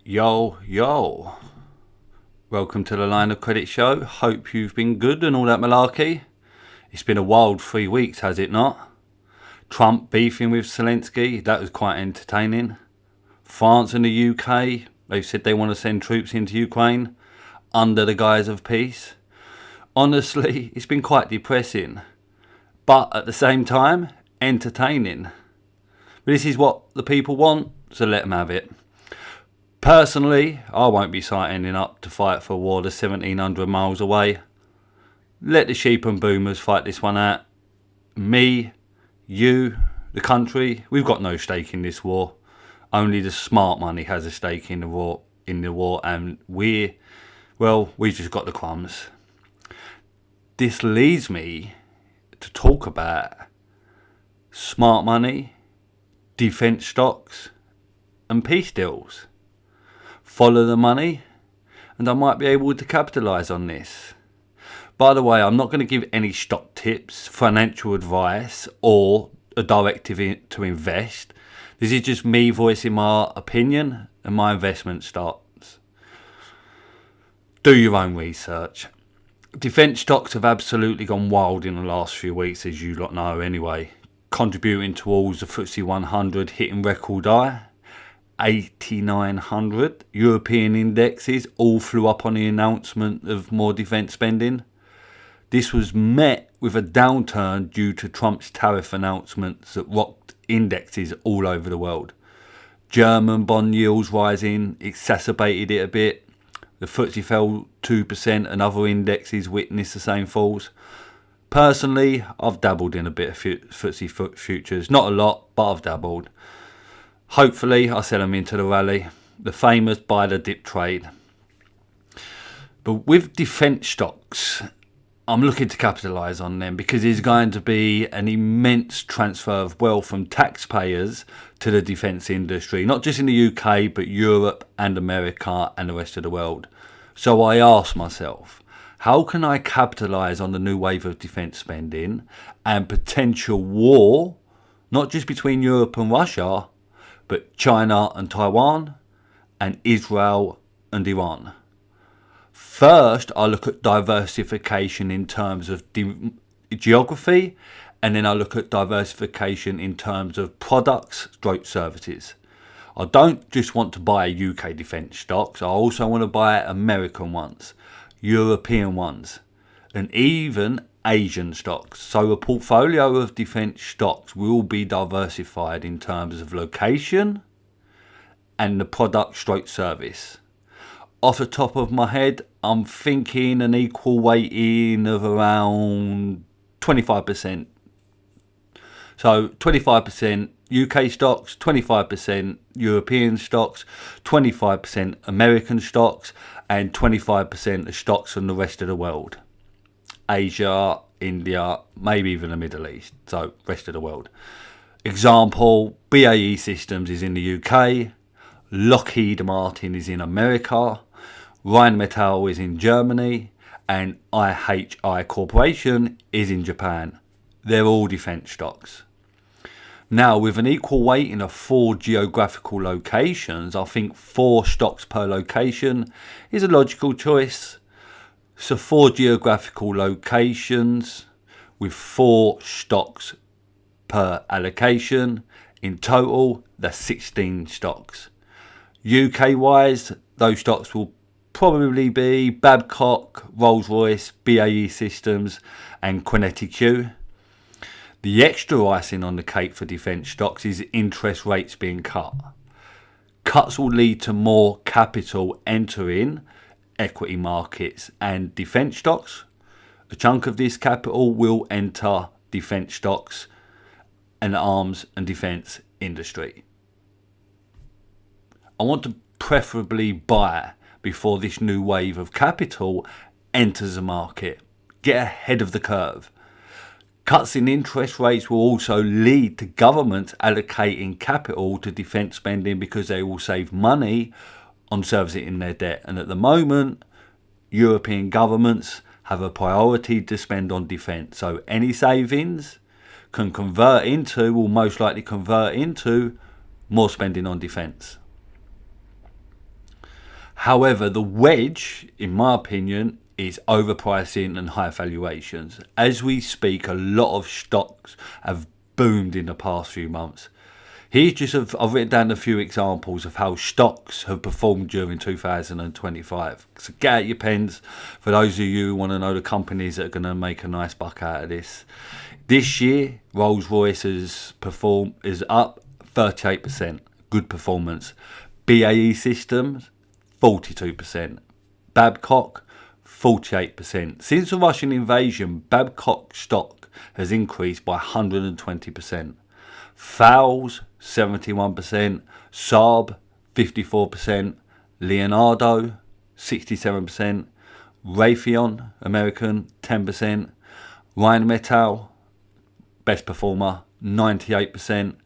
Yo, yo. Welcome to the Line of Credit show. Hope you've been good and all that malarkey. It's been a wild 3 weeks, has it not? Trump beefing with Zelensky, that was quite entertaining. France and the UK, they've said they want to send troops into Ukraine under the guise of peace. Honestly, it's been quite depressing, but at the same time, entertaining. But this is what the people want, so let them have it. Personally, I won't be signing up to fight for a war that's 1700 miles away. Let the sheep and boomers fight this one out. Me, you, the country, we've got no stake in this war. Only the smart money has a stake in the war, and we've just got the crumbs. This leads me to talk about smart money, defence stocks, and peace deals. Follow the money, and I might be able to capitalise on this. By the way, I'm not going to give any stock tips, financial advice, or a directive to invest. This is just me voicing my opinion and my investment stocks. Do your own research. Defence stocks have absolutely gone wild in the last few weeks, as you lot know anyway, contributing towards the FTSE 100 hitting record high. 8,900 European indexes all flew up on the announcement of more defence spending. This was met with a downturn due to Trump's tariff announcements that rocked indexes all over the world. German bond yields rising exacerbated it a bit. The FTSE fell 2% and other indexes witnessed the same falls. Personally, I've dabbled in a bit of FTSE futures. Not a lot, but I've dabbled. Hopefully, I sell them into the rally. The famous buy the dip trade. But with defence stocks, I'm looking to capitalise on them because there's going to be an immense transfer of wealth from taxpayers to the defence industry, not just in the UK, but Europe and America and the rest of the world. So I ask myself, how can I capitalise on the new wave of defence spending and potential war, not just between Europe and Russia, but China and Taiwan, and Israel and Iran? First, I look at diversification in terms of geography, and then I look at diversification in terms of products / services. I don't just want to buy UK defence stocks, I also want to buy American ones, European ones, and even Asian stocks. So a portfolio of defence stocks will be diversified in terms of location and the product / service. Off the top of my head, I'm thinking an equal weighting of around 25%. So 25% UK stocks, 25% European stocks, 25% American stocks, and 25% of stocks from the rest of the world. Asia, India, maybe even the Middle East, so rest of the world. Example, BAE Systems is in the UK, Lockheed Martin is in America, Rheinmetall is in Germany, and IHI Corporation is in Japan. They're all defence stocks. Now, with an equal weighting of 4 geographical locations, I think 4 stocks per location is a logical choice. So 4 geographical locations with 4 stocks per allocation. In total, that's 16 stocks. UK wise, those stocks will probably be Babcock, Rolls-Royce, BAE Systems and Q. The extra icing on the cake for defence stocks is interest rates being cut. Cuts will lead to more capital entering equity markets and defence stocks. A chunk of this capital will enter defence stocks and the arms and defence industry. I want to preferably buy before this new wave of capital enters the market. Get ahead of the curve. Cuts in interest rates will also lead to governments allocating capital to defence spending because they will save money on servicing their debt. And at the moment, European governments have a priority to spend on defence. So any savings will most likely convert into more spending on defence. However, the wedge, in my opinion, is overpricing and high valuations. As we speak, a lot of stocks have boomed in the past few months. I've written down a few examples of how stocks have performed during 2025. So get out your pens for those of you who want to know the companies that are going to make a nice buck out of this. This year, Rolls-Royce is up 38%. Good performance. BAE Systems, 42%. Babcock, 48%. Since the Russian invasion, Babcock stock has increased by 120%. Fowls, 71%. Saab, 54%. Leonardo, 67%. Raytheon, American, 10%. Rheinmetall, best performer, 98%.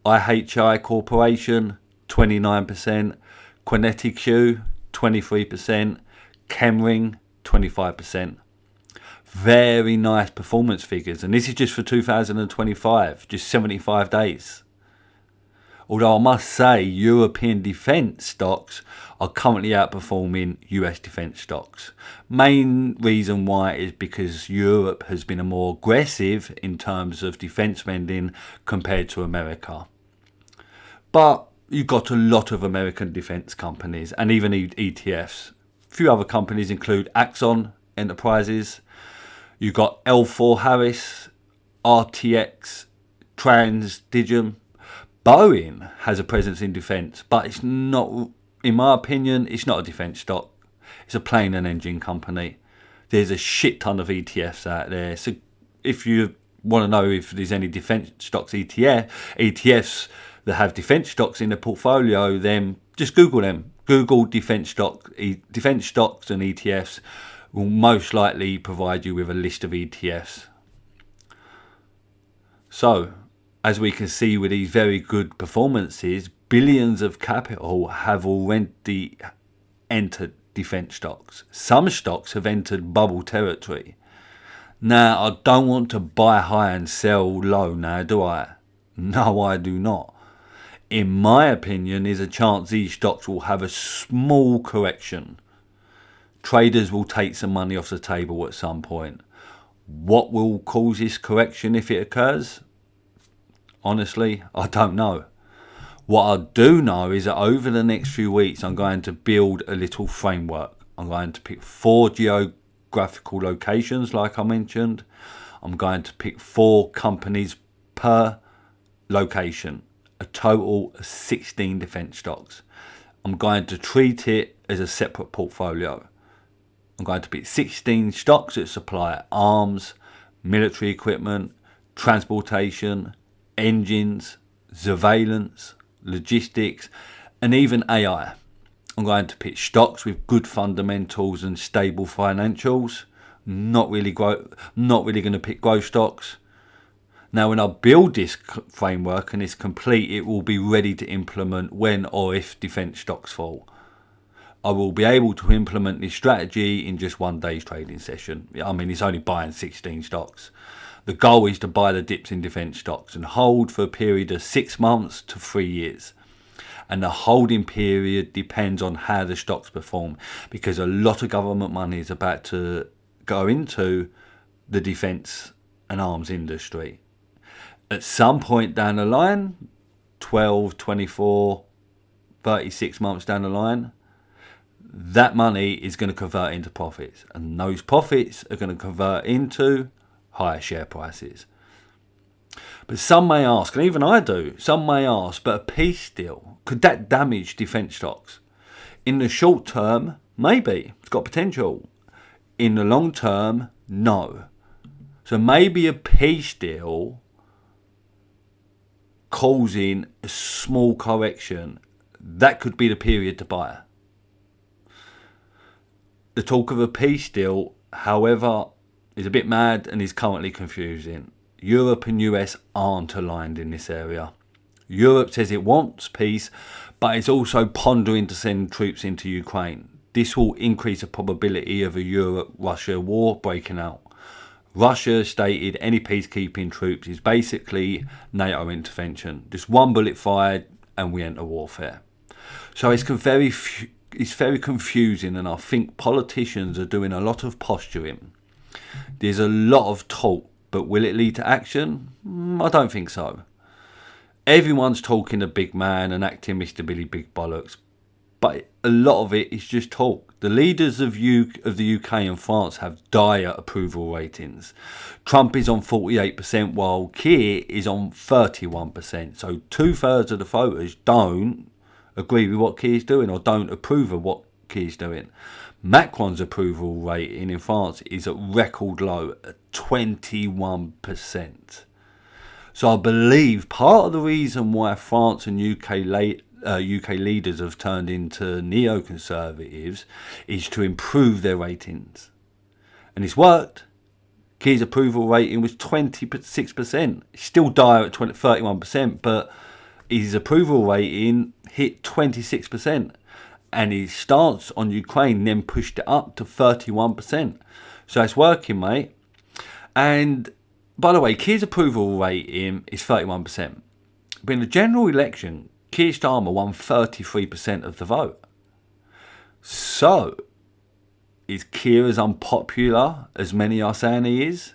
IHI Corporation, 29%. Qinetiq, 23%. Chemring, 25%. Very nice performance figures, and this is just for 2025, just 75 days. Although I must say, European defence stocks are currently outperforming US defence stocks. Main reason why is because Europe has been more aggressive in terms of defence spending compared to America. But you've got a lot of American defence companies and even ETFs. A few other companies include Axon Enterprises. You've got L4 Harris, RTX, Transdigm. Boeing has a presence in defence, but it's not, in my opinion, it's not a defence stock. It's a plane and engine company. There's a shit ton of ETFs out there. So if you want to know if there's any defence stocks ETFs that have defence stocks in their portfolio, then just Google them. Google defence stocks and ETFs will most likely provide you with a list of ETFs. So, as we can see with these very good performances, billions of capital have already entered defence stocks. Some stocks have entered bubble territory. Now, I don't want to buy high and sell low now, do I? No, I do not. In my opinion, there's a chance these stocks will have a small correction. Traders will take some money off the table at some point. What will cause this correction if it occurs? Honestly, I don't know. What I do know is that over the next few weeks, I'm going to build a little framework. I'm going to pick 4 geographical locations, like I mentioned. I'm going to pick 4 companies per location, a total of 16 defence stocks. I'm going to treat it as a separate portfolio. I'm going to pick 16 stocks that supply arms, military equipment, transportation, engines, surveillance, logistics, and even AI. I'm going to pick stocks with good fundamentals and stable financials. Not really going to pick growth stocks. Now, when I build this framework and it's complete, it will be ready to implement when or if defence stocks fall. I will be able to implement this strategy in just one day's trading session. I mean, it's only buying 16 stocks. The goal is to buy the dips in defence stocks and hold for a period of 6 months to 3 years. And the holding period depends on how the stocks perform, because a lot of government money is about to go into the defence and arms industry. At some point down the line, 12, 24, 36 months down the line, that money is going to convert into profits, and those profits are going to convert into higher share prices. But some may ask, and even I do, some may ask, but a peace deal, could that damage defence stocks? In the short term, maybe, it's got potential. In the long term, no. So maybe a peace deal causing a small correction, that could be the period to buy. The talk of a peace deal, however, is a bit mad and is currently confusing. Europe and US aren't aligned in this area. Europe says it wants peace, but it's also pondering to send troops into Ukraine. This will increase the probability of a Europe-Russia war breaking out. Russia stated any peacekeeping troops is basically NATO intervention. Just one bullet fired and we enter warfare. So it's it's very confusing, and I think politicians are doing a lot of posturing. There's a lot of talk, but will it lead to action? I don't think so. Everyone's talking a big man and acting Mr. Billy Big Bollocks, but a lot of it is just talk. The leaders of the UK and France have dire approval ratings. Trump is on 48%, while Keir is on 31%. So 2/3 of the voters don't agree with what Keir's doing, or don't approve of what Keir's doing. Macron's approval rating in France is at record low at 21%. So I believe part of the reason why France and UK leaders have turned into neoconservatives is to improve their ratings. And it's worked. Keir's approval rating was 26%. It's still dire at 31%, but his approval rating hit 26%. And his stance on Ukraine then pushed it up to 31%. So it's working, mate. And by the way, Keir's approval rating is 31%. But in the general election, Keir Starmer won 33% of the vote. So, is Keir as unpopular as many are saying he is?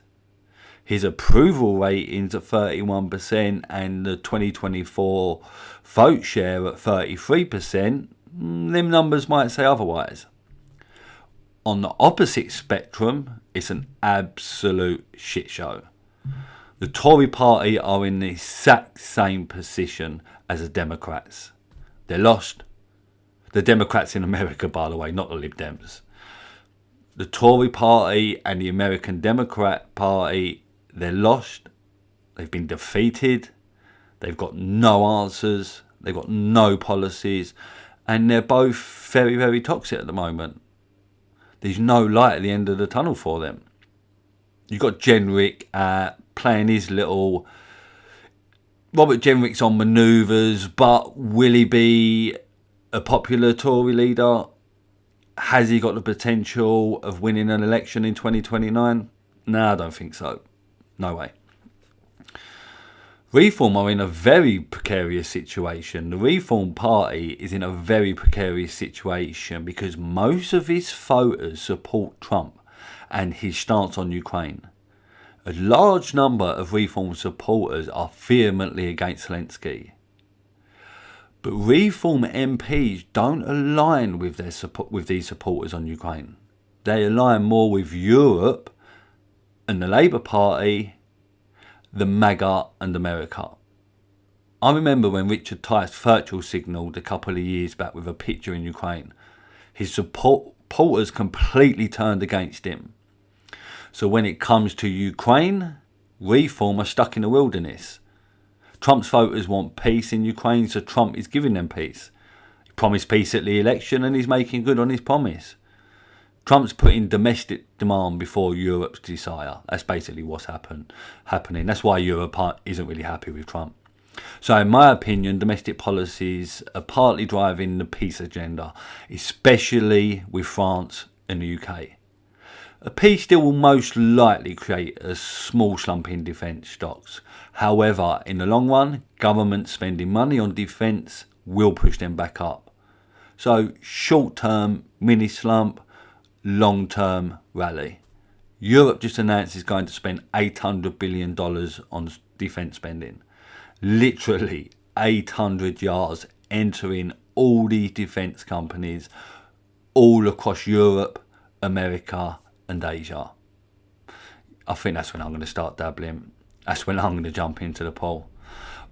His approval rating's at 31% and the 2024 vote share at 33%. Them numbers might say otherwise. On the opposite spectrum, it's an absolute shit show. The Tory party are in the exact same position as the Democrats. They're lost. The Democrats in America, by the way, not the Lib Dems. The Tory party and the American Democrat Party, they're lost. They've been defeated. They've got no answers. They've got no policies. And they're both very, very toxic at the moment. There's no light at the end of the tunnel for them. You've got Jenrick playing his little... Robert Jenrick's on manoeuvres, but will he be a popular Tory leader? Has he got the potential of winning an election in 2029? No, I don't think so. No way. Reform are in a very precarious situation. The Reform Party is in a very precarious situation because most of his voters support Trump and his stance on Ukraine. A large number of Reform supporters are vehemently against Zelensky. But Reform MPs don't align with these supporters on Ukraine. They align more with Europe and the Labour Party, the MAGA and America. I remember when Richard Tice virtual signalled a couple of years back with a picture in Ukraine. His supporters completely turned against him. So when it comes to Ukraine, Reform are stuck in the wilderness. Trump's voters want peace in Ukraine, so Trump is giving them peace. He promised peace at the election and he's making good on his promise. Trump's putting domestic demand before Europe's desire. That's basically what's happening. That's why Europe isn't really happy with Trump. So in my opinion, domestic policies are partly driving the peace agenda, especially with France and the UK. A peace deal will most likely create a small slump in defence stocks. However, in the long run, governments spending money on defence will push them back up. So short-term mini slump, long-term rally. Europe just announced it's going to spend $800 billion on defence spending. Literally 800 yards entering all these defence companies all across Europe, America and Asia. I think that's when I'm going to start dabbling. That's when I'm going to jump into the pool.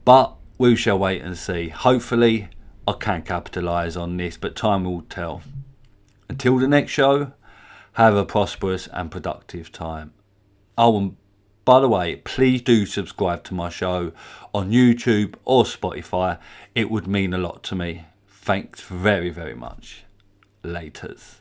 But we shall wait and see. Hopefully I can capitalise on this, but time will tell. Until the next show, have a prosperous and productive time. Oh, and by the way, please do subscribe to my show on YouTube or Spotify. It would mean a lot to me. Thanks very, very much. Laters.